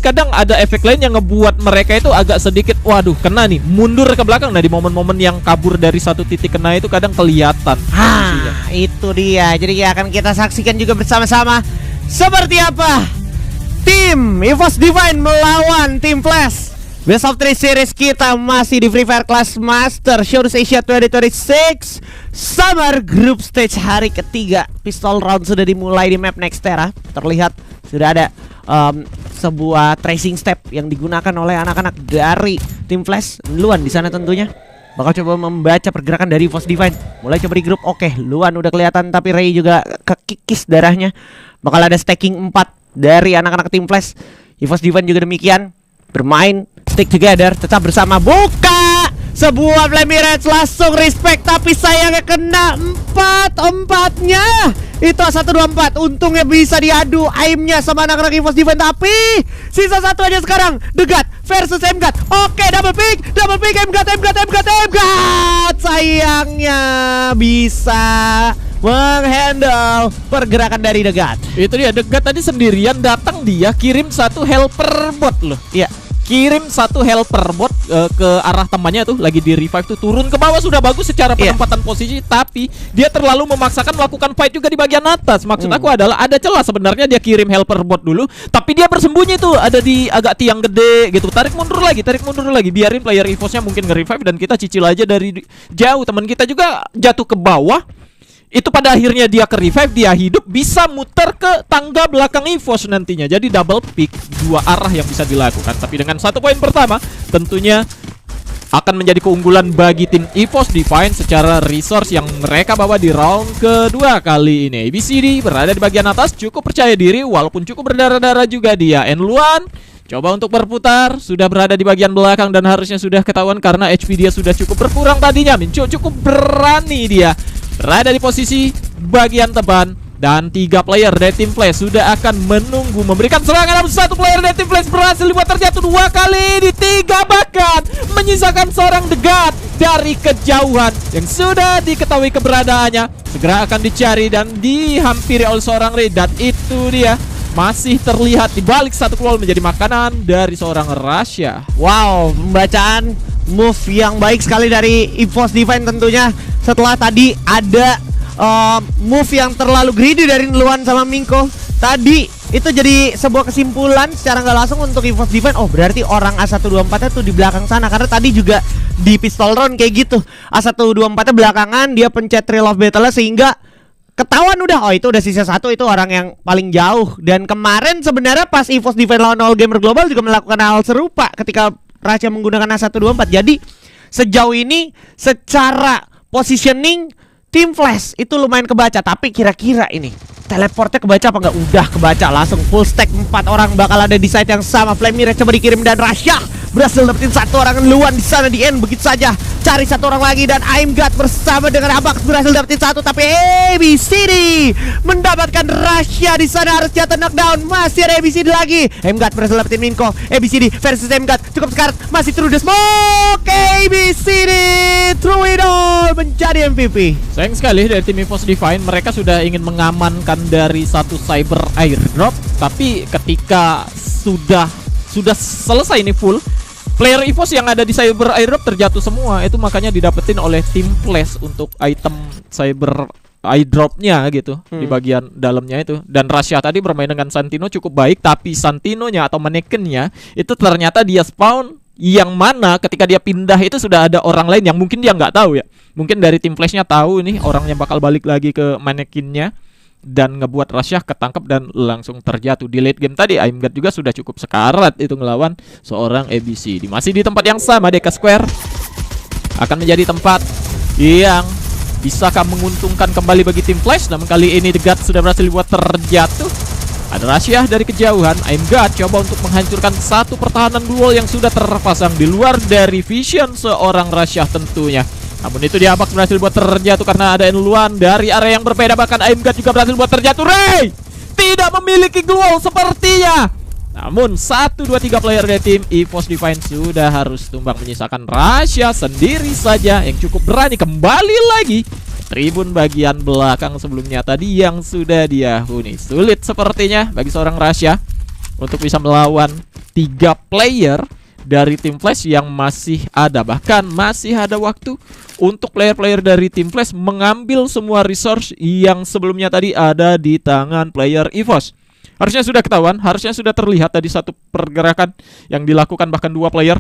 kadang ada efek lain yang ngebuat mereka itu agak sedikit waduh kena nih, mundur ke belakang. Nah di momen-momen yang kabur dari satu titik kena itu kadang kelihatan. Itu dia. Jadi akan kita saksikan juga bersama-sama seperti apa tim EVOS Divine melawan tim Flash. Best of 3 series kita masih di Free Fire Class Master Showdown Asia 2026 Summer Group Stage hari ketiga. Pistol round sudah dimulai di map Nextera. Terlihat sudah ada sebuah tracing step yang digunakan oleh anak-anak dari tim Flash. Luan di sana tentunya bakal coba membaca pergerakan dari EVOS Divine. Mulai coba di grup. Oke, Luan udah kelihatan tapi Ray juga kekikis darahnya. Bakal ada stacking 4 dari anak-anak tim Flash. EVOS Divine juga demikian, bermain stick together, tetap bersama. Buka sebuah Flamirage, langsung respect, tapi sayangnya kena 4-4-nya. Itu 1-2-4. Untungnya bisa diadu aimnya sama anak-anak EVOS Divine, tapi sisa satu aja sekarang. Degat versus Mgat. Oke, double pick Mgat. Sayangnya bisa menghandle pergerakan dari Degat. Itu dia, Degat tadi sendirian datang, dia kirim satu helper bot loh. Iya, kirim satu helper bot ke arah temannya tuh, lagi di revive tuh, turun ke bawah sudah bagus secara penempatan posisi, tapi dia terlalu memaksakan melakukan fight juga di bagian atas. Maksud aku adalah ada celah sebenarnya, dia kirim helper bot dulu, tapi dia bersembunyi tuh ada di agak tiang gede gitu. Tarik mundur lagi, biarin player EVOS-nya mungkin nge-revive dan kita cicil aja dari jauh. Teman kita juga jatuh ke bawah. Itu pada akhirnya dia ke revive, dia hidup, bisa muter ke tangga belakang EVOS nantinya. Jadi double pick, dua arah yang bisa dilakukan. Tapi dengan 1 poin pertama tentunya akan menjadi keunggulan bagi tim EVOS Divine secara resource yang mereka bawa di round kedua kali ini. ABCD berada di bagian atas, cukup percaya diri walaupun cukup berdarah-darah juga dia. N1 coba untuk berputar, sudah berada di bagian belakang dan harusnya sudah ketahuan karena HP dia sudah cukup berkurang tadinya. Mincu cukup berani dia berada di posisi bagian depan, dan 3 player dari tim Flash sudah akan menunggu memberikan serangan. 1 player dari tim Flash berhasil dibuat terjatuh 2 kali di 3, bahkan menyisakan seorang Degat dari kejauhan yang sudah diketahui keberadaannya. Segera akan dicari dan dihampiri oleh seorang Ray, dan itu dia masih terlihat di balik satu claw menjadi makanan dari seorang Rasya. Wow, pembacaan move yang baik sekali dari EVOS Divine tentunya. Setelah tadi ada move yang terlalu greedy dari Luan sama Mingko, tadi itu jadi sebuah kesimpulan secara nggak langsung untuk EVOS Divine. Oh, berarti orang A124-nya tuh di belakang sana, karena tadi juga di pistol round kayak gitu. A124-nya belakangan, dia pencet Trail of Battle sehingga ketahuan udah, oh itu udah sisa 1, itu orang yang paling jauh. Dan kemarin sebenarnya pas EVOS Divine lawan All Gamer Global juga melakukan hal serupa ketika Rasya menggunakan A124. Jadi sejauh ini secara positioning tim Flash itu lumayan kebaca, tapi kira-kira ini teleportnya kebaca apa enggak? Udah kebaca, langsung full stack 4 orang bakal ada di site yang sama. Flamirage coba dikirim dan Rasya berhasil dapetin 1 orang. Luan di sana di end begitu saja, cari 1 orang lagi dan Aimgat bersama dengan Abax berhasil dapetin 1, tapi ABCD mendapatkan Rasya di sana, harus jatuh knockdown. Masih ada ABCD lagi, Aimgat berhasil dapetin Minko. ABCD versus Aimgat, cukup sekarat, masih through the smoke. ABCD through it all menjadi MVP. Sayang sekali dari tim EVOS Divine, mereka sudah ingin mengamankan dari satu cyber airdrop, tapi ketika sudah selesai ini full, player EVOS yang ada di cyber airdrop terjatuh semua. Itu makanya didapetin oleh tim Flash untuk item cyber airdropnya gitu, di bagian dalamnya itu. Dan Rasya tadi bermain dengan Santino cukup baik, tapi Santinonya atau manekennya itu ternyata dia spawn yang mana ketika dia pindah itu sudah ada orang lain yang mungkin dia nggak tahu ya. Mungkin dari tim Flashnya tahu nih orangnya bakal balik lagi ke manekinnya, dan ngebuat Rasya ketangkep dan langsung terjatuh. Di late game tadi Aimgat juga sudah cukup sekarat itu ngelawan seorang ABC. Masih di tempat yang sama, Deka Square akan menjadi tempat yang bisakah menguntungkan kembali bagi tim Flash. Namun kali ini Degat sudah berhasil dibuat terjatuh. Ada Rasya dari kejauhan. Aimgat coba untuk menghancurkan satu pertahanan duel yang sudah terpasang di luar dari vision seorang Rasya tentunya. Namun itu dia Abax berhasil buat terjatuh karena ada N1 dari area yang berbeda. Bahkan Aimgat juga berhasil buat terjatuh. Ray tidak memiliki global sepertinya. Namun 1, 2, 3 player dari tim EVOS Divine sudah harus tumbang, menyisakan Rasya sendiri saja yang cukup berani kembali lagi tribun bagian belakang sebelumnya tadi yang sudah dihuni. Sulit sepertinya bagi seorang Rasya untuk bisa melawan 3 player dari tim Flash yang masih ada. Bahkan masih ada waktu untuk player-player dari tim Flash mengambil semua resource yang sebelumnya tadi ada di tangan player EVOS. Harusnya sudah ketahuan, harusnya sudah terlihat tadi satu pergerakan yang dilakukan bahkan 2 player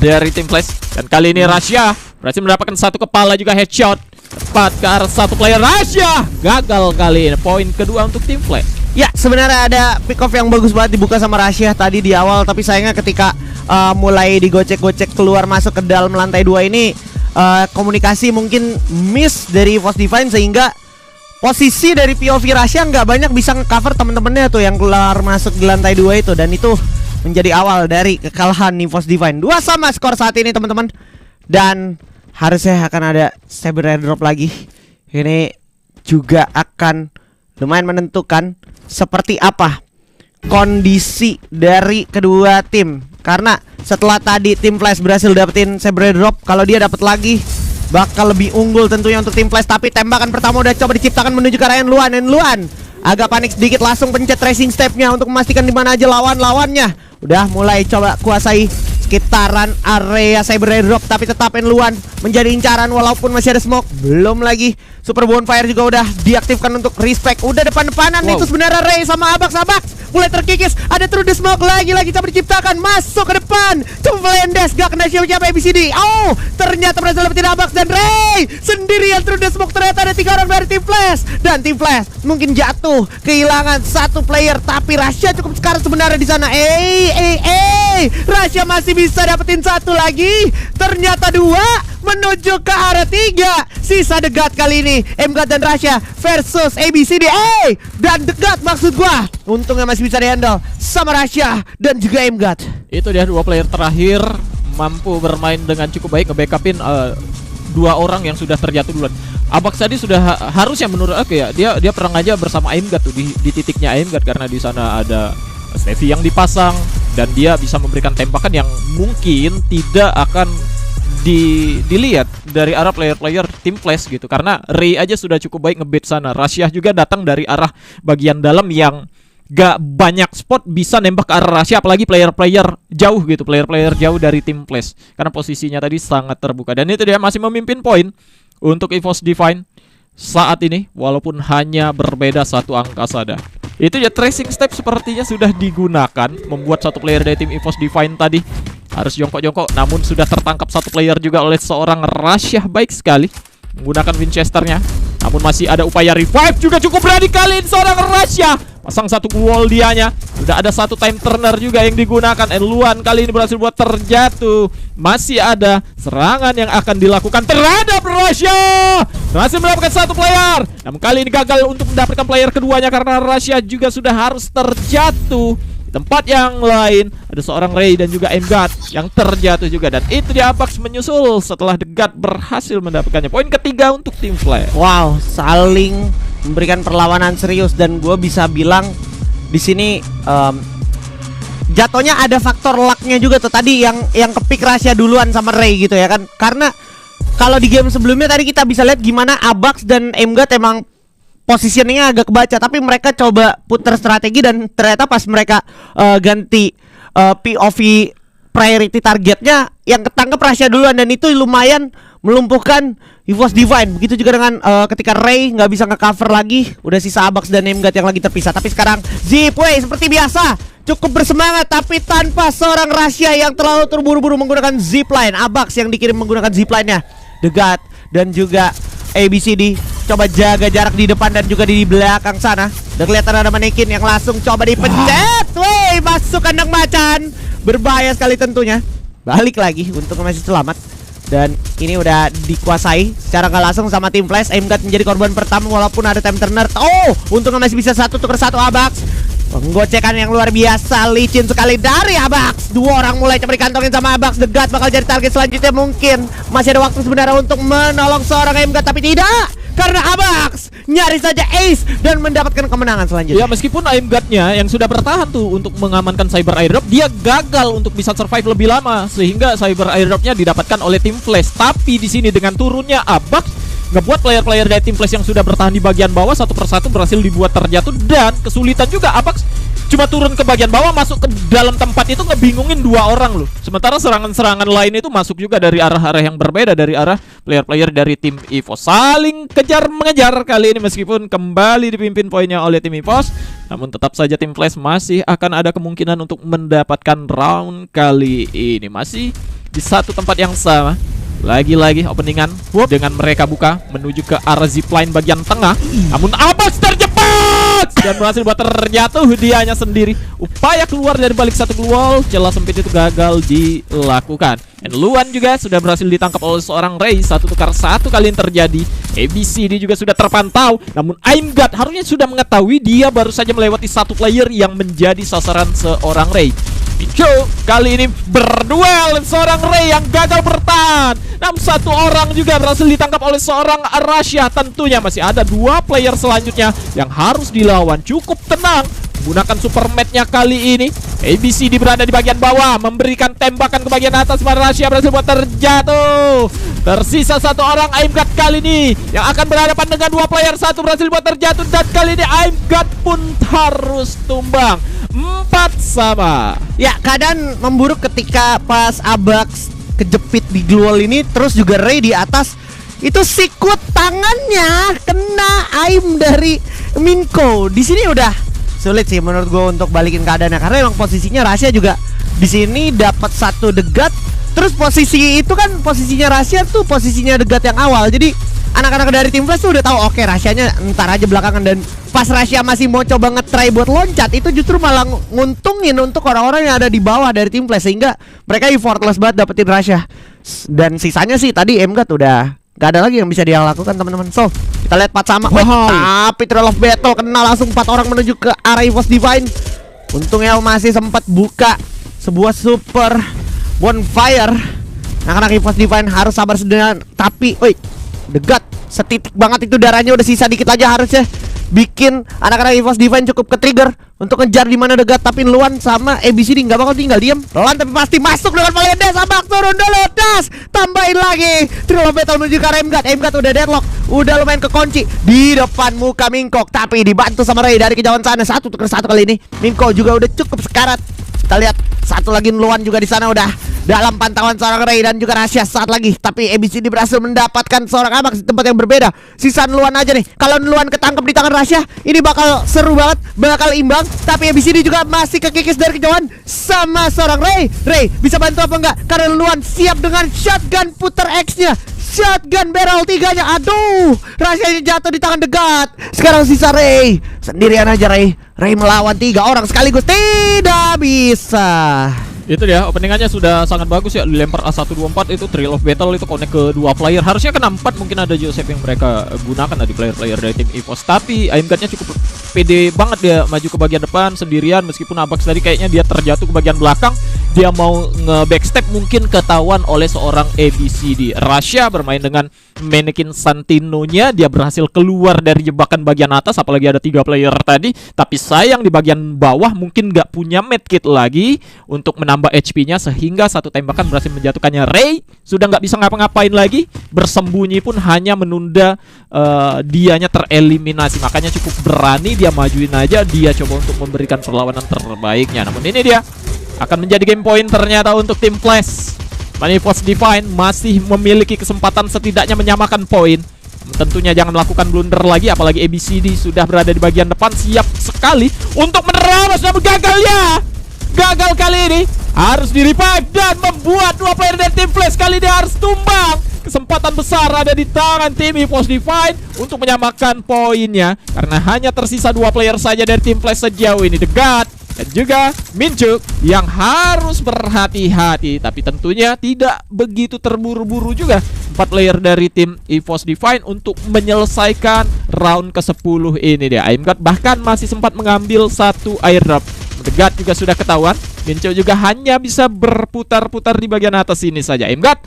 dari tim Flash. Dan kali ini Rasya berhasil mendapatkan satu kepala juga headshot tepat ke arah satu player. Rasya gagal kali ini. Poin kedua untuk tim Flash. Ya, sebenarnya ada pick off yang bagus banget dibuka sama Rasya tadi di awal, tapi sayangnya ketika mulai digocek-gocek keluar masuk ke dalam lantai 2 ini, komunikasi mungkin miss dari EVOS Divine sehingga posisi dari POV Rasya nggak banyak bisa nge-cover temen-temennya tuh yang keluar masuk di lantai 2 itu, dan itu menjadi awal dari kekalahan EVOS Divine. 2 sama skor saat ini teman-teman. Dan harusnya akan ada Saber Airdrop lagi. Ini juga akan lumayan menentukan seperti apa kondisi dari kedua tim. Karena setelah tadi tim Flash berhasil dapetin Saber Airdrop, kalau dia dapat lagi bakal lebih unggul tentunya untuk tim Flash. Tapi tembakan pertama udah coba diciptakan menuju ke arah Luan. Dan Luan agak panik sedikit, langsung pencet tracing stepnya untuk memastikan di mana aja lawan-lawannya. Udah mulai coba kuasai sekitaran area Saber Airdrop, tapi tetap Luan menjadi incaran walaupun masih ada smoke. Belum lagi Super Bonfire juga udah diaktifkan untuk respect. Udah depan-depanan itu sebenarnya Ray sama Abax. Mulai terkikis, ada True the Smoke lagi coba diciptakan, masuk ke depan, coba melendes, gak kena siapa-siapa ABCD. Oh, ternyata berhasil dapetin Abax dan Ray sendirian. True the Smoke, ternyata ada 3 orang dari tim Flash. Dan tim Flash mungkin jatuh, kehilangan 1 player, tapi Rasya cukup sekarang sebenarnya di sana. Rasya masih bisa dapetin 1 lagi, ternyata 2 menuju ke arah 3. Sisa The God kali ini, M-God dan Rasya versus ABCD. Dan The God maksud gua, untungnya masih bisa dihandle sama Rasya dan juga M-God. Itu dia 2 player terakhir mampu bermain dengan cukup baik, nge-backupin 2 orang yang sudah terjatuh duluan. Abax tadi sudah harusnya menurut aku ya, dia perang aja bersama M-God tuh di titiknya M-God, karena di sana ada Stevie yang dipasang dan dia bisa memberikan tembakan yang mungkin tidak akan dilihat dari arah player-player tim Flash gitu, karena Ray aja sudah cukup baik ngebait sana. Rasya juga datang dari arah bagian dalam yang gak banyak spot bisa nembak ke arah Rasya, apalagi player-player jauh gitu, player-player jauh dari tim Flash, karena posisinya tadi sangat terbuka. Dan itu dia masih memimpin poin untuk EVOS Divine saat ini, walaupun hanya berbeda 1 angka saja. Itu ya, tracing step sepertinya sudah digunakan membuat 1 player dari tim EVOS Divine tadi harus jongkok-jongkok, namun sudah tertangkap 1 player juga oleh seorang Rasya baik sekali menggunakan Winchesternya. Namun masih ada upaya revive juga cukup berani kali ini seorang Rasya. Pasang 1 wall dianya. Sudah ada 1 time turner juga yang digunakan. Luan kali ini berhasil buat terjatuh. Masih ada serangan yang akan dilakukan terhadap Rasya. Berhasil mendapatkan 1 player. Namun kali ini gagal untuk mendapatkan player keduanya karena Rasya juga sudah harus terjatuh. Tempat yang lain ada seorang Ray dan juga M-God yang terjatuh juga. Dan itu dia Abax menyusul setelah The God berhasil mendapatkannya. Poin ketiga untuk tim Flash. Wow, saling memberikan perlawanan serius, dan gue bisa bilang di sini jatuhnya ada faktor lucknya juga tuh tadi yang kepick Rasya duluan sama Ray gitu ya kan. Karena kalau di game sebelumnya tadi kita bisa lihat gimana Abax dan M-God emang positioningnya agak kebaca, tapi mereka coba putar strategi dan ternyata pas mereka ganti POV priority targetnya yang ketangkep Rasya duluan, dan itu lumayan melumpuhkan EVOS Divine. Begitu juga dengan ketika Ray nggak bisa nge-cover lagi, udah sisa Abax dan M-God yang lagi terpisah. Tapi sekarang Zipway seperti biasa cukup bersemangat, tapi tanpa seorang Rasya yang terlalu terburu-buru menggunakan zipline. Abax yang dikirim menggunakan zipline-nya. The God dan juga ABCD coba jaga jarak di depan dan juga di belakang sana. Udah kelihatan ada manekin yang langsung coba dipencet. Wey, masuk kandang macan. Berbahaya sekali tentunya. Balik lagi untuk masih selamat. Dan ini udah dikuasai secara nggak langsung sama tim Flash. M-God menjadi korban pertama walaupun ada time turner. Oh, untungnya masih bisa 1 tukar 1 Abax. Penggocekan yang luar biasa, licin sekali dari Abax. 2 orang mulai coba dikantongin sama Abax. The God bakal jadi target selanjutnya mungkin. Masih ada waktu sebenarnya untuk menolong seorang M-God, tapi tidak, karena Abax nyaris saja ace dan mendapatkan kemenangan selanjutnya. Ya, meskipun M-God-nya yang sudah bertahan tuh untuk mengamankan Cyber Airdrop, dia gagal untuk bisa survive lebih lama sehingga Cyber Airdrop-nya didapatkan oleh tim Flash. Tapi di sini dengan turunnya Abax ngebuat player-player dari tim Flash yang sudah bertahan di bagian bawah 1 persatu berhasil dibuat terjatuh, dan kesulitan juga Abax cuma turun ke bagian bawah, masuk ke dalam tempat itu ngebingungin 2 orang loh. Sementara serangan-serangan lain itu masuk juga dari arah-arah yang berbeda, dari arah player-player dari tim EVOS. Saling kejar-mengejar kali ini meskipun kembali dipimpin poinnya oleh tim EVOS. Namun tetap saja tim Flash masih akan ada kemungkinan untuk mendapatkan round kali ini. Masih di satu tempat yang sama. Lagi-lagi openingan dengan mereka buka menuju ke arah zipline bagian tengah. Namun Abax terjebak dan berhasil buat terjatuh dianya sendiri. Upaya keluar dari balik satu wall celah sempit itu gagal dilakukan. And Luan juga sudah berhasil ditangkap oleh seorang Ray. 1 tukar 1 kali yang terjadi. ABCD juga sudah terpantau. Namun Aimgat harusnya sudah mengetahui dia baru saja melewati 1 player yang menjadi sasaran seorang Ray. Mincho kali ini berduel seorang Ray yang gagal bertahan. Namun 1 orang juga berhasil ditangkap oleh seorang Rasya. Tentunya masih ada 2 player selanjutnya yang harus dilawan. Cukup tenang menggunakan super match-nya kali ini. ABCD berada di bagian bawah, memberikan tembakan ke bagian atas. Rasya berhasil buat terjatuh. Tersisa 1 orang Aimgat kali ini yang akan berhadapan dengan 2 player. 1 berhasil buat terjatuh dan kali ini Aimgat pun harus tumbang. 4 sama. Ya, keadaan memburuk ketika pas Abax kejepit di Gluol ini. Terus juga Ray di atas. Itu sikut tangannya kena aim dari Minko. Di sini udah sulit sih menurut gue untuk balikin keadaannya, karena emang posisinya Rasya juga di sini dapat 1 degat. Terus posisi itu kan posisinya Rasya tuh posisinya degat yang awal. Jadi anak-anak dari tim Flash tuh udah tahu oke, Rasyanya ntar aja belakangan. Dan pas Rasya masih mau coba nge-try buat loncat, itu justru malah nguntungin untuk orang-orang yang ada di bawah dari tim Flash, sehingga mereka effortless banget dapetin Rasya. Dan sisanya sih tadi Mgat udah gak ada lagi yang bisa dia lakukan, teman-teman. So kita lihat 4 sama. Tapi Trail of Battle kena langsung 4 orang menuju ke arah EVOS Divine. Untungnya masih sempat buka sebuah super bonfire. Anak-anak EVOS Divine harus sabar sedengan. Tapi degat setitik banget itu darahnya, udah sisa dikit aja harusnya bikin anak-anak EVOS Divine cukup ke-trigger untuk ngejar di mana degat. Tapi Luan sama ABCD nggak bakal tinggal diam. Luan tapi pasti masuk dengan Valendes. Abak turun dulu, das, tambahin lagi. Trail of Battle menuju ke Aimgat. Aimgat udah deadlock, udah lumayan kekunci di depan muka Mingkok, tapi dibantu sama Ray dari kejauhan sana. 1 tukar 1 kali ini. Mingko juga udah cukup sekarat. Kita lihat 1 lagi Luan juga di sana udah dalam pantauan seorang Ray dan juga Rasya saat lagi. Tapi ABCD berhasil mendapatkan seorang Abax di tempat yang berbeda. Sisa Luan aja nih. Kalau Luan ketangkep di tangan Rasya, ini bakal seru banget, bakal imbang. Tapi ABCD juga masih kekikis dari kejauhan sama seorang Ray. Ray bisa bantu apa enggak? Karena Luan siap dengan shotgun puter X-nya, shotgun barrel 3-nya. Aduh, Rasyanya jatuh di tangan degat. Sekarang sisa Ray. Sendirian aja Ray. Ray melawan 3 orang sekaligus tidak bisa. Itu dia, openingannya sudah sangat bagus ya. Dilempar A124 itu Trail of Battle itu connect ke 2 player. Harusnya kena 4, mungkin ada Joseph yang mereka gunakan dari player-player dari tim EVOS. Tapi Aimgatnya cukup pede banget dia maju ke bagian depan sendirian. Meskipun Abax tadi kayaknya dia terjatuh ke bagian belakang. Dia mau nge-backstep, mungkin ketahuan oleh seorang ABCD. Rasya bermain dengan Mannequin Santino-nya. Dia berhasil keluar dari jebakan bagian atas, apalagi ada 3 player tadi. Tapi sayang di bagian bawah mungkin gak punya medkit lagi untuk menambah HP-nya, sehingga 1 tembakan berhasil menjatuhkannya. Ray sudah nggak bisa ngapa-ngapain lagi, bersembunyi pun hanya menunda dianya tereliminasi. Makanya cukup berani dia majuin aja, dia coba untuk memberikan perlawanan terbaiknya. Namun ini dia akan menjadi game point ternyata untuk tim Flash. EVOS Divine masih memiliki kesempatan setidaknya menyamakan poin. Tentunya jangan melakukan blunder lagi, apalagi ABCD sudah berada di bagian depan siap sekali untuk menerabas, namun gagal ya. Gagal kali ini, harus di-revive dan membuat 2 player dari tim Flash kali ini harus tumbang. Kesempatan besar ada di tangan tim EVOS Divine untuk menyamakan poinnya, karena hanya tersisa 2 player saja dari tim Flash sejauh ini, Degat dan juga Minchuk, yang harus berhati-hati. Tapi tentunya tidak begitu terburu-buru juga 4 player dari tim EVOS Divine untuk menyelesaikan round ke-10 ini dia. Aimgat bahkan masih sempat mengambil 1 airdrop. Degat juga sudah ketahuan. Mincho juga hanya bisa berputar-putar di bagian atas ini saja. Aimgat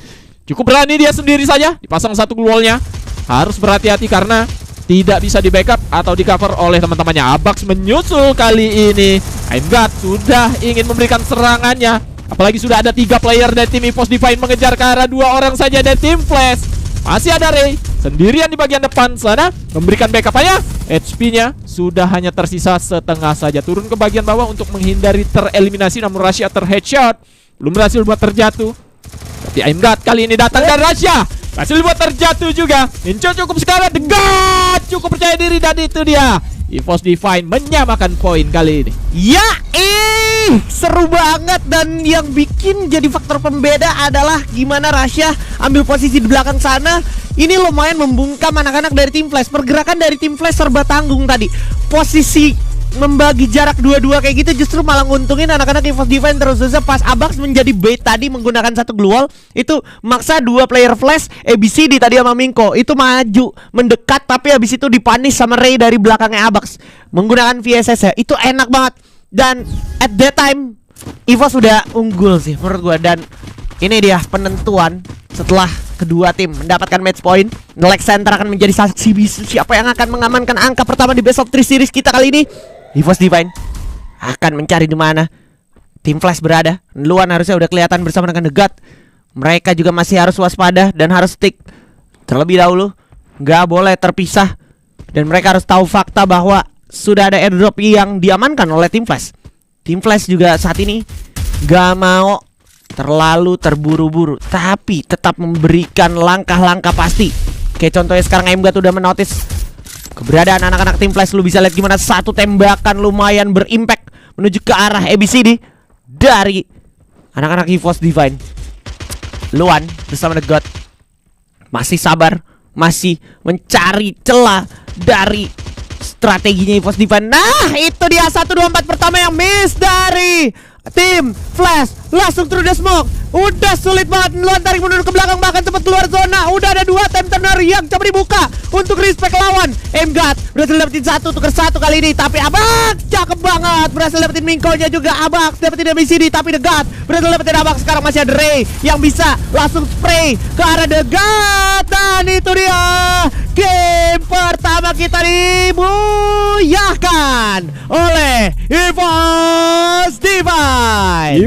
cukup berani dia sendiri saja, dipasang 1 wall-nya. Harus berhati-hati karena tidak bisa di backup atau di cover oleh teman-temannya. Abax menyusul kali ini. Aimgat sudah ingin memberikan serangannya, apalagi sudah ada 3 player dari tim EVOS Divine mengejar ke arah 2 orang saja dari tim Flash. Masih ada Ray, sendirian di bagian depan sana, memberikan backup-nya. HP-nya sudah hanya tersisa setengah saja. Turun ke bagian bawah untuk menghindari tereliminasi, namun Rasya terheadshot. Belum berhasil buat terjatuh. Tapi Aimgat kali ini datang dan Rasya berhasil buat terjatuh juga. Inco cukup sekarang, The God cukup percaya diri, dan itu dia EVOS Divine menyamakan poin kali ini. Ya, seru banget. Dan yang bikin jadi faktor pembeda adalah gimana Rasya ambil posisi di belakang sana. Ini lumayan membungkam anak-anak dari tim Flash. Pergerakan dari tim Flash serba tanggung tadi. Posisi membagi jarak dua-dua kayak gitu justru malah nguntungin anak-anak EVOS Divine. Terus pas Abax menjadi bait tadi menggunakan satu global, itu maksa dua player Flash ABCD tadi sama Mingko itu maju mendekat, tapi habis itu dipanis sama Ray dari belakangnya Abax menggunakan VSS ya. Itu enak banget. Dan at that time EVOS sudah unggul sih menurut gua. Dan ini dia penentuan setelah kedua tim mendapatkan match point. Lex Center akan menjadi saksi bisu siapa yang akan mengamankan angka pertama di best of 3 series kita kali ini. EVOS Divine akan mencari di mana tim Flash berada. Luan harusnya udah kelihatan bersama dengan The God. Mereka juga masih harus waspada dan harus stick terlebih dahulu. Gak boleh terpisah. Dan mereka harus tahu fakta bahwa sudah ada airdrop yang diamankan oleh tim Flash. Tim Flash juga saat ini gak mau terlalu terburu-buru, tapi tetap memberikan langkah-langkah pasti. Kayak contohnya sekarang Aimgat udah menotis keberadaan anak-anak tim Flash. Lu bisa lihat gimana satu tembakan lumayan berimpact menuju ke arah ABCD dari anak-anak EVOS Divine. Luan bersama The God masih sabar, masih mencari celah dari strateginya EVOS Divine. Nah, itu dia 1, 2, 4 pertama yang miss dari tim Flash. Langsung through the smoke. Udah sulit banget. Luan tarik mundur ke belakang, bahkan sempat keluar zona. Udah ada 2 time turner yang coba dibuka untuk respect lawan. Aimgat berhasil dapetin 1 tuker 1 kali ini. Tapi Abax cakep banget, berhasil dapetin Mingko-nya juga. Abax dapetin ABCD, tapi The God berhasil dapetin Abax. Sekarang masih ada Ray yang bisa langsung spray ke arah The God. Dan itu dia game pertama kita dibuyahkan oleh EVOS Divine.